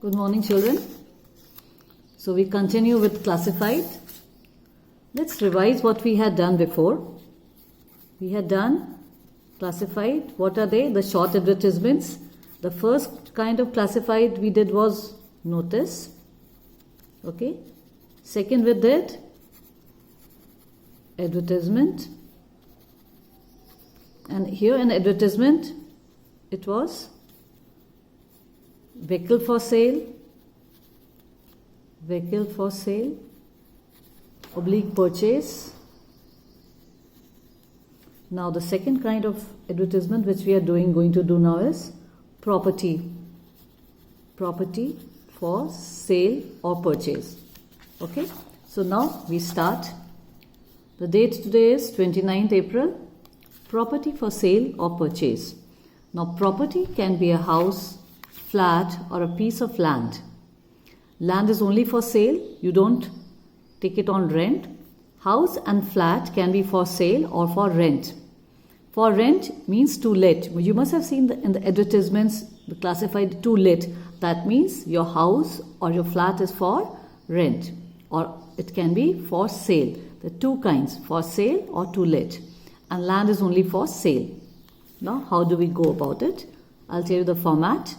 Good morning, children. So we continue with classified. Let's revise what we had done before. We had done classified. What are they? The short advertisements. The first kind of classified we did was notice. Okay. Second we did advertisement. And here in advertisement, it was vehicle for sale, oblique purchase. Now the second kind of advertisement which we are going to do now is property for sale or purchase. Okay, so now we start. The date today is 29th April. Property for sale or purchase. Now property can be a house, flat or a piece of land. Land is only for sale. You don't take it on rent. House and flat can be for sale or for rent. For rent means to let. You must have seen in the advertisements the classified to let. That means your house or your flat is for rent, or it can be for sale. The two kinds, for sale or to let. And land is only for sale. Now how do we go about it? I'll tell you the format.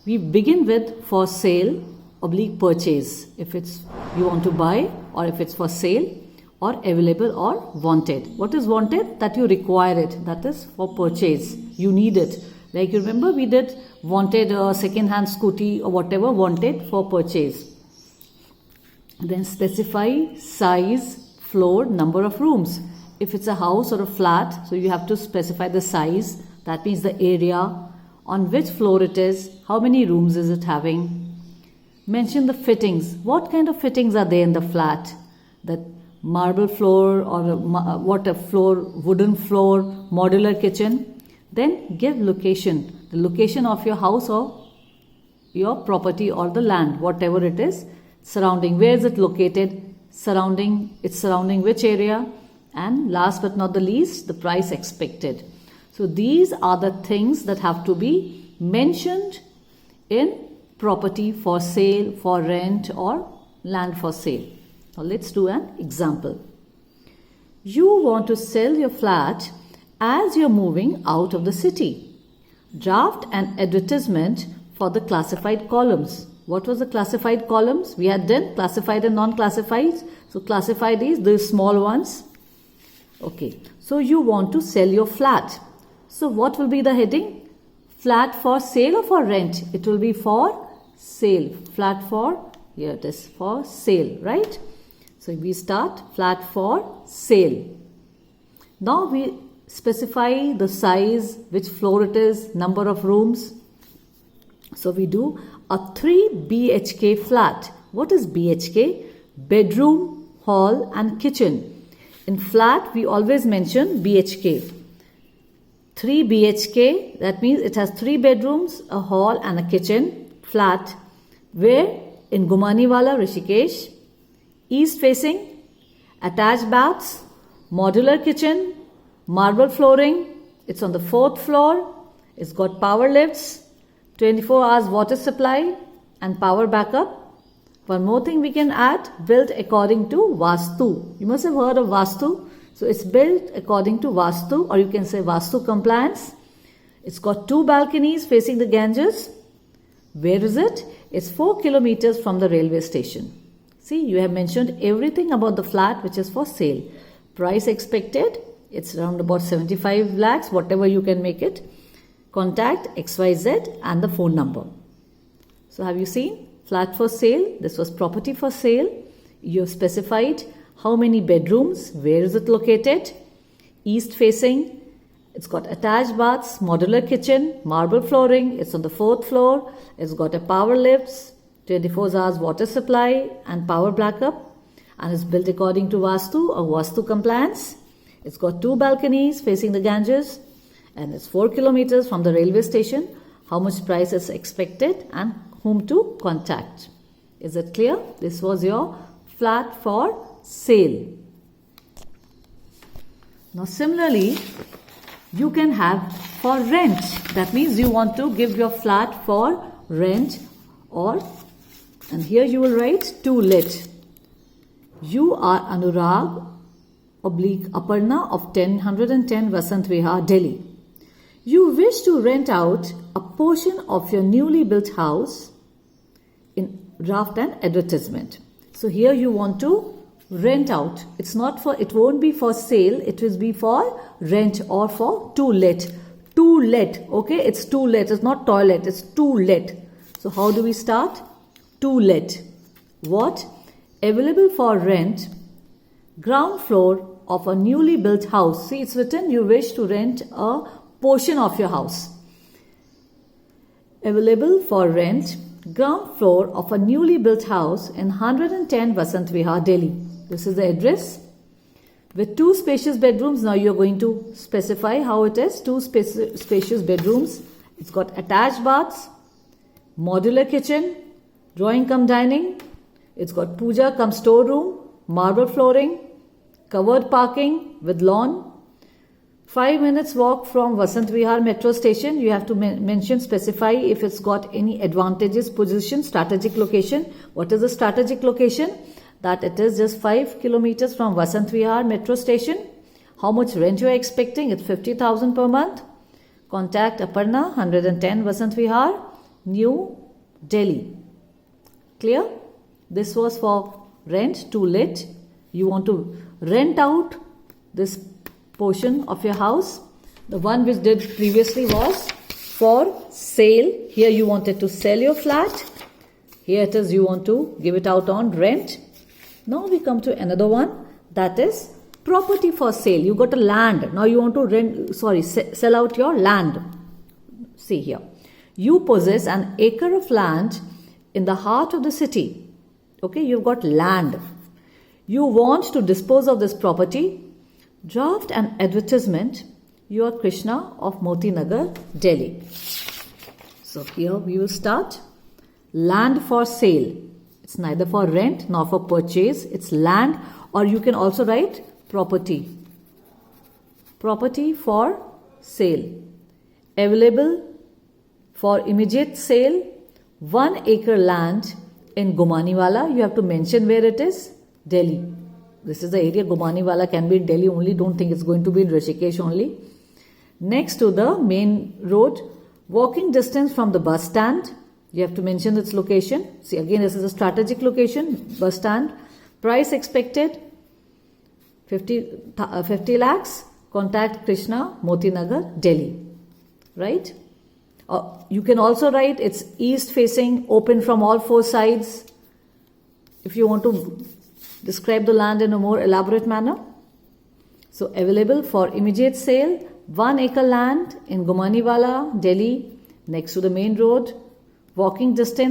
We begin with for sale oblique purchase, if it's you want to buy, or if it's for sale, or available or wanted. What is wanted? That you require it. That is for purchase. You need it. Like you remember we did wanted a second-hand scooty or whatever, wanted for purchase. Then specify size, floor, number of rooms. If it's a house or a flat, so you have to specify the size. That means the area, on which floor it is, how many rooms is it having. Mention the fittings. What kind of fittings are there in the flat? The marble floor or wooden floor, modular kitchen. Then give location. The location of your house or your property or the land, whatever it is. Surrounding. Where is it located? Surrounding which area? And last but not the least, the price expected. So these are the things that have to be mentioned in property for sale, for rent, or land for sale. Now let's do an example. You want to sell your flat as you're moving out of the city. Draft an advertisement for the classified columns. What was the classified columns? We had done classified and non-classified. So classified is the small ones. Okay, so you want to sell your flat. So what will be the heading? Flat for sale or for rent? It will be for sale. Flat for, here it is, for sale, right? So we start flat for sale. Now we specify the size, which floor it is, number of rooms. So we do a 3 BHK flat. What is BHK? Bedroom, hall and kitchen. In flat, we always mention BHK. 3 BHK, that means it has 3 bedrooms, a hall and a kitchen, flat. Where? In Gumaniwala, Rishikesh. East facing, attached baths, modular kitchen, marble flooring. It's on the 4th floor. It's got power lifts, 24 hours water supply and power backup. One more thing we can add, built according to Vastu. You must have heard of Vastu. So it's built according to Vastu, or you can say Vastu compliance. It's got 2 balconies facing the Ganges. Where is it? It's 4 kilometers from the railway station. See, you have mentioned everything about the flat which is for sale. Price expected, it's around about 75 lakhs, whatever you can make it. Contact XYZ and the phone number. So have you seen? Flat for sale, this was property for sale. You have specified how many bedrooms, where is it located, east facing, it's got attached baths, modular kitchen, marble flooring, it's on the 4th floor, it's got a power lifts, 24 hours water supply and power backup, and it's built according to Vastu or Vastu compliance. It's got 2 balconies facing the Ganges, and it's 4 kilometers from the railway station. How much price is expected and whom to contact. Is it clear? This was your flat for sale. Now similarly, you can have for rent. That means you want to give your flat for rent Or, and here you will write to let. You are Anurag / Aparna of 110 Vasant Vihar, Delhi. You wish to rent out a portion of your newly built house in draft and advertisement. So here you want to rent out. It's not for, it won't be for sale, it will be for rent or for to let. To let, okay? It's to let, it's not toilet, it's to let. So how do we start? To let. What? Available for rent, ground floor of a newly built house. See, it's written you wish to rent a portion of your house. Available for rent, ground floor of a newly built house in 110 Vasant Vihar, Delhi. This is the address. With 2 spacious bedrooms. Now you are going to specify how it is. 2 spacious bedrooms. It's got attached baths, modular kitchen, drawing cum dining. It's got puja cum storeroom, marble flooring, covered parking with lawn. 5 minutes walk from Vasant Vihar metro station. You have to specify if it's got any advantageous position, strategic location. What is the strategic location? That it is just 5 kilometers from Vasant Vihar metro station. How much rent you are expecting? It's 50,000 per month. Contact Aparna, 110 Vasant Vihar, New Delhi. Clear? This was for rent, to let. You want to rent out this portion of your house. The one which did previously was for sale. Here you wanted to sell your flat. Here it is you want to give it out on rent. Now we come to another one, that is property for sale. You got a land. Now you want to sell out your land. See here. You possess an acre of land in the heart of the city. Okay, you've got land. You want to dispose of this property. Draft an advertisement. You are Krishna of Moti Nagar, Delhi. So here we will start. Land for sale. It's neither for rent nor for purchase. It's land, or you can also write property. Property for sale. Available for immediate sale. 1 acre land in Gumaniwala. You have to mention where it is. Delhi. This is the area. Gumaniwala can be in Delhi only. Don't think it's going to be in Rishikesh only. Next to the main road. Walking distance from the bus stand. You have to mention its location. See, again, this is a strategic location, bus stand. Price expected 50 lakhs. Contact Krishna, Moti Nagar, Delhi. Right? You can also write it's east facing, open from all 4 sides. If you want to describe the land in a more elaborate manner. So, available for immediate sale, 1 acre land in Gumaniwala, Delhi, next to the main road. Walking distance